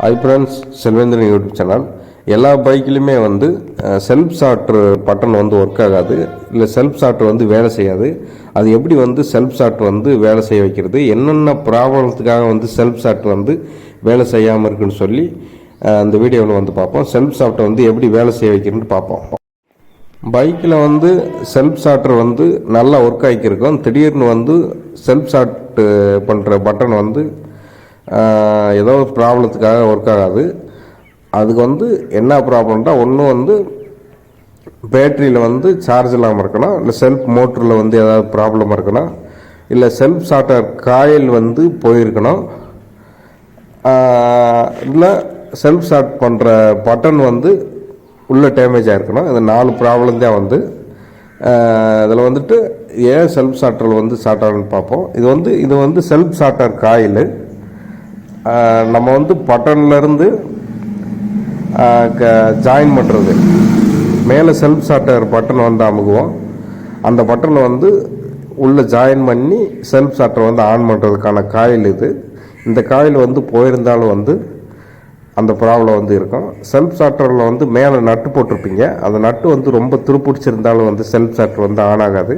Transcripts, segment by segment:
Hi friends, Selvendran YouTube channel. எல்லா பைக்லையுமே வந்து self starter button வந்து ஒர்க் ஆகாது, இல்லை செல்ஃப் ஸ்டார்டர் வந்து வேலை செய்யாது. அது எப்படி வந்து செல்ஃப் ஸ்டார்டர் வந்து வேலை செய்ய வைக்கிறது, என்னென்ன ப்ராப்ளத்துக்காக வந்து செல்ஃப் ஸ்டார்டர் வந்து வேலை செய்யாமல் இருக்குன்னு சொல்லி அந்த வீடியோவில் வந்து பார்ப்போம். செல்ஃப் ஸ்டார்டர் வந்து எப்படி வேலை செய்ய வைக்கிறதுன்னு பார்ப்போம். பைக்கில் வந்து செல்ஃப் ஸ்டார்டர் வந்து நல்லா ஒர்க் ஆகிக்கிருக்கும். திடீர்னு வந்து செல்ஃப் ஸ்டார்ட் பண்ணுற பட்டன் வந்து ஏதோ ஒரு ப்ராப்ளத்துக்காக ஒர்க் ஆகாது. அதுக்கு வந்து என்ன ப்ராப்ளம்னா, ஒன்று வந்து பேட்டரியில் வந்து சார்ஜ் இல்லாமல் இருக்கணும், இல்லை செல்ஃப் மோட்டரில் வந்து ஏதாவது ப்ராப்ளம் இருக்கணும், இல்லை செல்ஃப் ஸ்டார்டர் காயில் வந்து போயிருக்கணும், இல்லை செல்ஃப் ஸ்டார்ட் பண்ணுற பட்டன் வந்து உள்ள டேமேஜ் ஆகிருக்கணும். இந்த 4 ப்ராப்ளம் தான் வந்து இதில் வந்துட்டு ஏன் செல்ஃப் ஸ்டார்டரில் வந்து ஸ்டார்ட் ஆகுன்னு பார்ப்போம். இது வந்து செல்ஃப் ஸ்டார்டர் காயில் நம்ம வந்து பட்டன்லேருந்து ஜாயின் பண்ணுறது, மேலே செல்ஃப் ஸ்டார்டர் பட்டன் வந்து அமுகுவோம். அந்த பட்டனை வந்து உள்ளே ஜாயின் பண்ணி செல்ஃப் ஸ்டார்டர் வந்து ஆன் பண்ணுறதுக்கான காயில் இது. இந்த காயில் வந்து போயிருந்தாலும் வந்து அந்த ப்ராப்ளம் வந்து இருக்கும். செல்ஃப் ஸ்டார்டரில் வந்து மேலே நட்டு போட்டிருப்பீங்க, அந்த நட்டு வந்து ரொம்ப துருப்பிடிச்சிருந்தாலும் வந்து செல்ஃப் ஸ்டார்டர் வந்து ஆன் ஆகாது.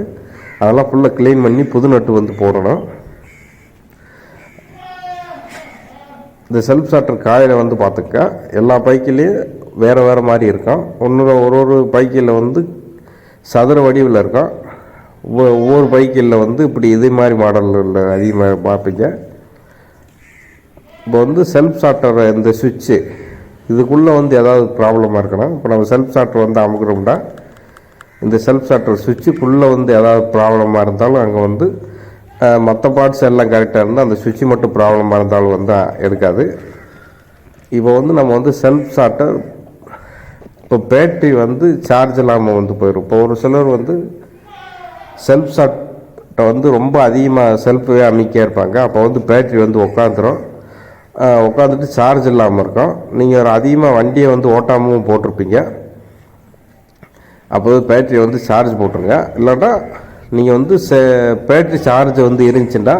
அதெல்லாம் ஃபுல்லாக க்ளீன் பண்ணி புது நட்டு வந்து போடணும். இந்த செல்ஃப் ஸ்டார்டர் காயில் வந்து பார்த்துக்க, எல்லா பைக்கிலையும் வேறு வேறு மாதிரி இருக்கும். ஒரு பைக்கில் வந்து சதுர வடிவில் இருக்கும், ஒவ்வொரு பைக்கில் வந்து இப்படி இதே மாதிரி மாடலில் அதிகமாக பார்ப்பீங்க. இப்போ வந்து செல்ஃப் ஸ்டார்டர் இந்த சுவிட்சு இதுக்குள்ளே வந்து ஏதாவது ப்ராப்ளமாக இருக்கணும். இப்போ நம்ம செல்ஃப் ஸ்டார்டர் வந்து அமுக்கிறோம்னா, இந்த செல்ஃப் ஸ்டார்டர் சுவிட்சுக்குள்ளே வந்து ஏதாவது ப்ராப்ளமாக இருந்தாலும் அங்கே வந்து மற்ற பார்ட்ஸ் எல்லாம் கரெக்டாக இருந்தால் அந்த சுவிட்சு மட்டும் ப்ராப்ளமாக இருந்தாலும் வந்து எடுக்காது. இப்போ வந்து நம்ம வந்து செல்ஃப் ஸ்டார்டர், இப்போ பேட்ரி வந்து சார்ஜ் இல்லாமல் வந்து போயிடும். இப்போ ஒரு சிலர் வந்து செல்ஃப் ஸ்டார்ட்டை வந்து ரொம்ப அதிகமாக செல்ஃபே அமைக்க இருப்பாங்க. அப்போ வந்து பேட்ரி வந்து உட்காந்துட்டு சார்ஜ் இல்லாமல் இருக்கும். நீங்கள் ஒரு அதிகமாக வண்டியை வந்து ஓட்டாமல் போட்டிருப்பீங்க, அப்போ பேட்ரியை வந்து சார்ஜ் போட்டுருங்க. இல்லைன்னா நீங்கள் வந்து பேட்ரி சார்ஜ் வந்து இருந்துச்சுன்னா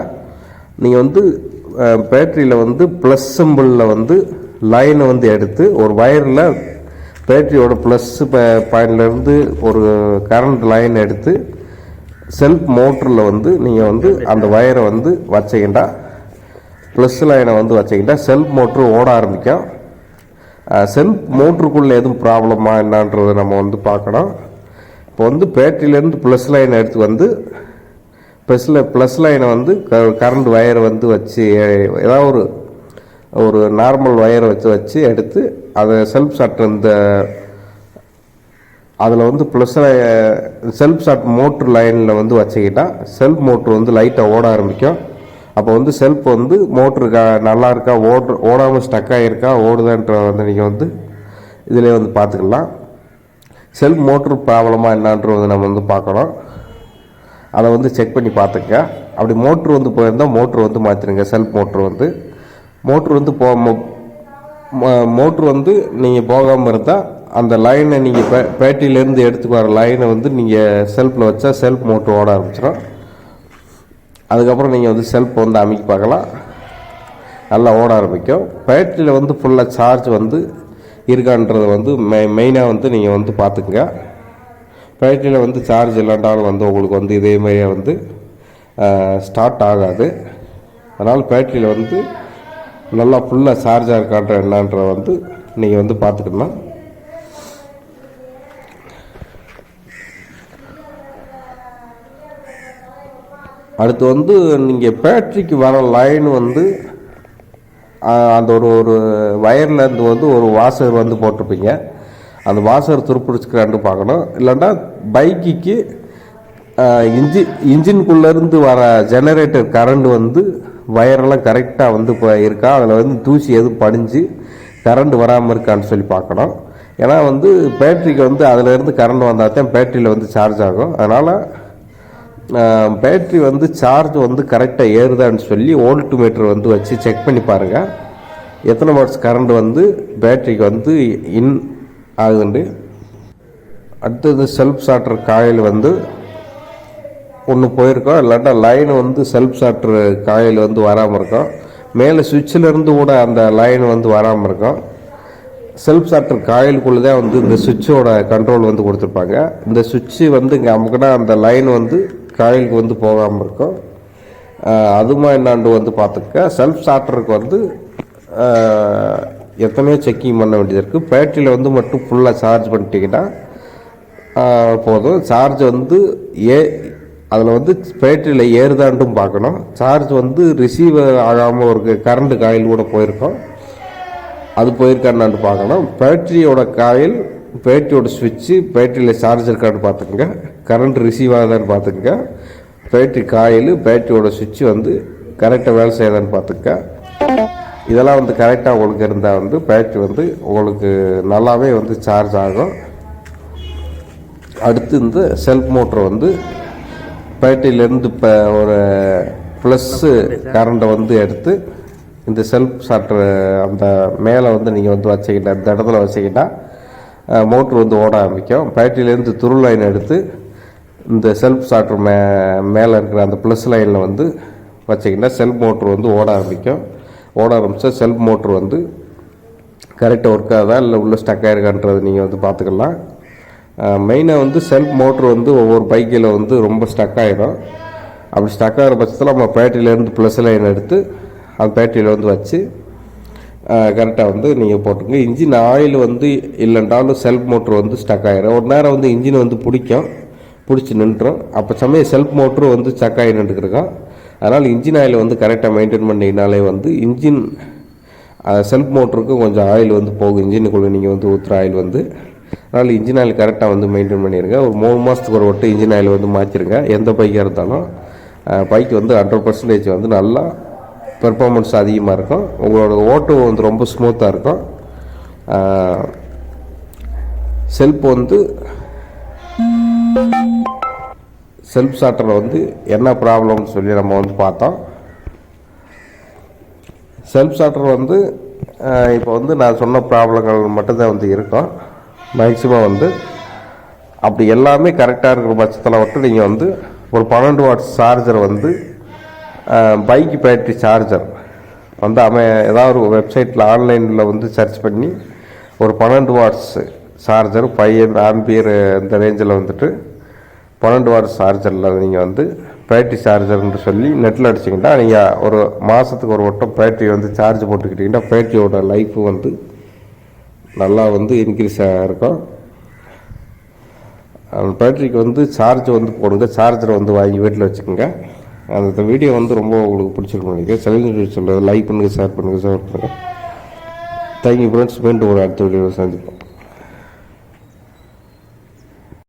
நீங்கள் வந்து பேட்ரியில் வந்து ப்ளஸ் சிம்பிளில் வந்து லைனை வந்து எடுத்து ஒரு வயரில் பேட்ரியோட ப்ளஸ் பாயிண்ட்லேருந்து ஒரு கரண்ட் லைன் எடுத்து செல்ஃப் மோட்டரில் வந்து நீங்கள் வந்து அந்த வயரை வந்து வச்சிக்கிட்டா, ப்ளஸ் லைனை வந்து வச்சிக்கிட்டா செல்ஃப் மோட்ரு ஓட ஆரம்பிக்கும். செல்ஃப் மோட்ருக்குள்ளே எதுவும் ப்ராப்ளமா என்னன்றதை நம்ம வந்து பார்க்கணும். இப்போ வந்து பேட்டரியிலேருந்து ப்ளஸ் லைனை எடுத்து வந்து ப்ளஸ் லைனை வந்து கரண்ட் வயரை வந்து வச்சு ஏதாவது ஒரு நார்மல் வயரை வச்சு எடுத்து அதை செல்ஃப் ஸ்டார்ட் இந்த அதில் வந்து செல்ஃப் ஸ்டார்ட் மோட்ரு லைனில் வந்து வச்சுக்கிட்டால் செல்ஃப் மோட்ரு வந்து லைட்டாக ஓட ஆரம்பிக்கும். அப்போ வந்து செல்ஃப் வந்து மோட்ரு நல்லா இருக்கா, ஓடாமல் ஸ்டக் ஆகிருக்கா, ஓடுதான்ற வந்து நீங்கள் வந்து இதில் வந்து பார்த்துக்கலாம். செல்ஃப் மோட்ரு ப்ராப்ளமாக என்னான்றது நம்ம வந்து பார்க்கணும். அதை வந்து செக் பண்ணி பார்த்துக்க. அப்படி மோட்ரு வந்து போயிருந்தால் மோட்ரு வந்து மாற்றிடுங்க. செல்ஃப் மோட்ரு வந்து மோட்ரு வந்து நீங்கள் போகாமல் இருந்தால் அந்த லைனை நீங்கள் பேட்டரியிலேருந்து எடுத்துக்கு வர லைனை வந்து நீங்கள் செல்ஃபில் வச்சா செல்ஃப் மோட்ரு ஓட ஆரம்பிச்சிடும். அதுக்கப்புறம் நீங்கள் வந்து செல்ஃப் வந்து அமைக்கி பார்க்கலாம், நல்லா ஓட ஆரம்பிக்கும். பேட்டரியில் வந்து ஃபுல்லாக சார்ஜ் வந்து இருக்கான்றதை வந்து மெயினாக வந்து நீங்கள் வந்து பார்த்துக்குங்க. பேட்டரியில் வந்து சார்ஜ் இல்லைன்றாலும் வந்து உங்களுக்கு வந்து இதே மாதிரியே வந்து ஸ்டார்ட் ஆகாது. அதனால் பேட்டரியில் வந்து நல்லா ஃபுல்லாக சார்ஜாக இருக்கான்ற என்னன்றதை வந்து நீங்கள் வந்து பார்த்துக்கணும். அடுத்து வந்து நீங்கள் பேட்டரிக்கு வர லைன் வந்து அந்த ஒரு வயர்லேருந்து வந்து ஒரு வாஷர் வந்து போட்டிருப்பீங்க, அந்த வாஷர் துருப்பிடிச்சுக்கிறான்னு பார்க்கணும். இல்லைன்னா பைக்குக்கு இன்ஜின்குள்ளேருந்து வர ஜெனரேட்டர் கரண்ட் வந்து வயரெல்லாம் கரெக்டாக வந்து இப்போ இருக்கா, அதில் வந்து தூசி எதுவும் படிஞ்சு கரண்ட் வராமல் இருக்கான்னு சொல்லி பார்க்கணும். ஏன்னா வந்து பேட்டரிக்கு வந்து அதிலேருந்து கரண்ட் வந்தால் தான் பேட்டரியில் வந்து சார்ஜ் ஆகும். அதனால் பேட்ரி வந்து சார்ஜ் வந்து கரெக்டாக ஏறுதான்னு சொல்லி வோல்ட் மீட்டர் வந்து வச்சு செக் பண்ணி பாருங்கள், எத்தனை வாட்ஸ் கரண்ட் வந்து பேட்டரிக்கு வந்து இன் ஆகுதுண்டு. அடுத்தது செல்ஃப் ஸ்டார்டர் காயில் வந்து ஒன்று போயிருக்கோம், இல்லாட்டா லைன் வந்து செல்ஃப் ஸ்டார்டர் காயில் வந்து வராமல் இருக்கும். மேலே சுவிட்சிலேருந்து கூட அந்த லைன் வந்து வராமல் இருக்கும். செல்ஃப் ஸ்டார்டர் காயிலுக்குள்ளே தான் வந்து இந்த சுவிட்சோட கண்ட்ரோல் வந்து கொடுத்துருப்பாங்க. இந்த சுவிட்சு வந்து இங்கே அமுக்குனா அந்த லைன் வந்து காயிலுக்கு வந்து போகாமல் இருக்கும். அதுமா என்னாண்டு வந்து பார்த்துக்க செல்ஃப் ஸ்டார்டருக்கு வந்து எத்தனையோ செக்கிங் பண்ண வேண்டியது இருக்குது. பேட்டரியில் வந்து மட்டும் ஃபுல்லாக சார்ஜ் பண்ணிட்டீங்கன்னா போதும். சார்ஜ் வந்து அதில் வந்து பேட்டரியில் ஏறுதாண்டும் பார்க்கணும். சார்ஜ் வந்து ரிசீவ் ஆகாமல் ஒரு கரண்ட் காயில் கூட போயிருக்கோம், அது போயிருக்கான்னு பார்க்கணும். பேட்டரியோட காயில், பேட்டரியோட சுவிட்சு, பேட்டரியில் சார்ஜ் இருக்கான்னு பார்த்துக்குங்க. கரண்ட் ரிசீவ் ஆகுதான்னு பார்த்துக்குங்க. பேட்டரி காயில், பேட்டரியோட சுவிட்சு வந்து கரெக்டாக வேலை செய்யுதான்னு பார்த்துக்க. இதெல்லாம் வந்து கரெக்டாக உங்களுக்கு இருந்தால் வந்து பேட்டரி வந்து உங்களுக்கு நல்லாவே வந்து சார்ஜ் ஆகும். அடுத்து இந்த செல்ஃப் மோட்டர் வந்து பேட்டரியிலேருந்து இப்போ ஒரு ப்ளஸ்ஸு கரண்ட்டை வந்து எடுத்து இந்த செல்ஃப் ஸ்டார்டர் அந்த மேலே வந்து நீங்கள் வந்து வச்சுக்கிட்டா, இந்த இடத்துல வச்சுக்கிட்டா மோட்ரு வந்து ஓட ஆரம்பிக்கும். பேட்டரியிலேருந்து துரு லைன் எடுத்து இந்த செல்ஃப் ஸ்டார்டர் மேலே இருக்கிற அந்த ப்ளஸ் லைனில் வந்து வச்சிங்கன்னா செல்ஃப் மோட்ரு வந்து ஓட ஆரம்பிக்கும். ஓட ஆரம்பித்தா செல்ஃப் மோட்ரு வந்து கரெக்டாக ஒர்க் ஆகுதா இல்லை உள்ளே ஸ்டக் ஆகிருக்கான்றது நீங்கள் வந்து பார்த்துக்கலாம். மெயினாக வந்து செல்ஃப் மோட்ரு வந்து ஒவ்வொரு பைக்கில் வந்து ரொம்ப ஸ்டக் ஆகிடும். அப்படி ஸ்டக் ஆகிற பட்சத்தில் நம்ம பேட்டரியிலேருந்து ப்ளஸ் லைன் எடுத்து அந்த பேட்டரியில் வந்து வச்சு கரெக்டாக வந்து நீங்கள் போட்டுங்க. இன்ஜின் ஆயில் வந்து இல்லைன்றாலும் செல்ஃப் மோட்ரு வந்து ஸ்டக் ஆகிடும். ஒரு நேரம் வந்து இன்ஜின் வந்து பிடிச்சி நின்றுடும். அப்போ சமயம் செல்ஃப் மோட்ரு வந்து ஸ்டக் ஆகி நின்றுருக்கோம். அதனால் இன்ஜின் ஆயில் வந்து கரெக்டாக மெயின்டைன் பண்ணிங்கனாலே வந்து இன்ஜின் செல்ஃப் மோட்டருக்கு கொஞ்சம் ஆயில் வந்து போகும். இன்ஜினுக்குள்ளே நீங்கள் வந்து ஊற்றுற ஆயில் வந்து, அதனால் இன்ஜின் ஆயில் கரெக்டாக வந்து மெயின்டைன் பண்ணிடுங்க. ஒரு 3 மாதத்துக்கு ஒரு வட்டம் இன்ஜின் ஆயில் வந்து மாற்றிடுங்க. எந்த பைக்காக இருந்தாலும் பைக் வந்து 100% வந்து நல்லா பெர்ஃபார்மன்ஸ் அதிகமாக இருக்கும். உங்களோட ஓட்டம் வந்து ரொம்ப ஸ்மூத்தாக இருக்கும். செல்ஃப் வந்து செல்ஃப் ஸ்டார்டரில் வந்து என்ன ப்ராப்ளம்னு சொல்லி நம்ம வந்து பார்த்தோம். செல்ஃப் ஸ்டார்டர் வந்து இப்போ வந்து நான் சொன்ன ப்ராப்ளங்கள் மட்டும்தான் வந்து இருக்கும். மேக்ஸிமம் வந்து அப்படி எல்லாமே கரெக்டாக இருக்கிற பட்சத்தில் மட்டும் நீங்கள் வந்து ஒரு 12 வாட்ஸ் சார்ஜர் வந்து பைக் பேட்டரி சார்ஜர் வந்து ஏதாவது ஒரு வெப்சைட்டில் ஆன்லைனில் வந்து சர்ச் பண்ணி ஒரு 12 வாட்ஸ் சார்ஜர் 5 ஆம்பியர் இந்த ரேஞ்சில் வந்துட்டு 12 வாட்ஸ் சார்ஜரில் நீங்கள் வந்து பேட்டரி சார்ஜர்னு சொல்லி நெட்டில் அடிச்சிங்கன்னா நீங்கள் ஒரு மாதத்துக்கு ஒரு வட்டம் பேட்டரி வந்து சார்ஜ் போட்டுக்கிட்டிங்கன்னா பேட்டரியோட லைஃபு வந்து நல்லா வந்து இன்க்ரீஸ் இருக்கும். அந்த பேட்டரிக்கு வந்து சார்ஜ் வந்து போடுங்க. சார்ஜரை வந்து வாங்கி வீட்டில் வச்சுக்கோங்க. அந்த வீடியோ வந்து ரொம்ப உங்களுக்கு பிடிச்சிருக்கும் நினைக்கிறேன். செலவு சொல்கிறது லைக் பண்ணுங்கள், ஷேர் பண்ணுங்கள். Thank you friends. மீண்டும் ஒரு அடுத்த வீடியோவில் சந்திப்போம்.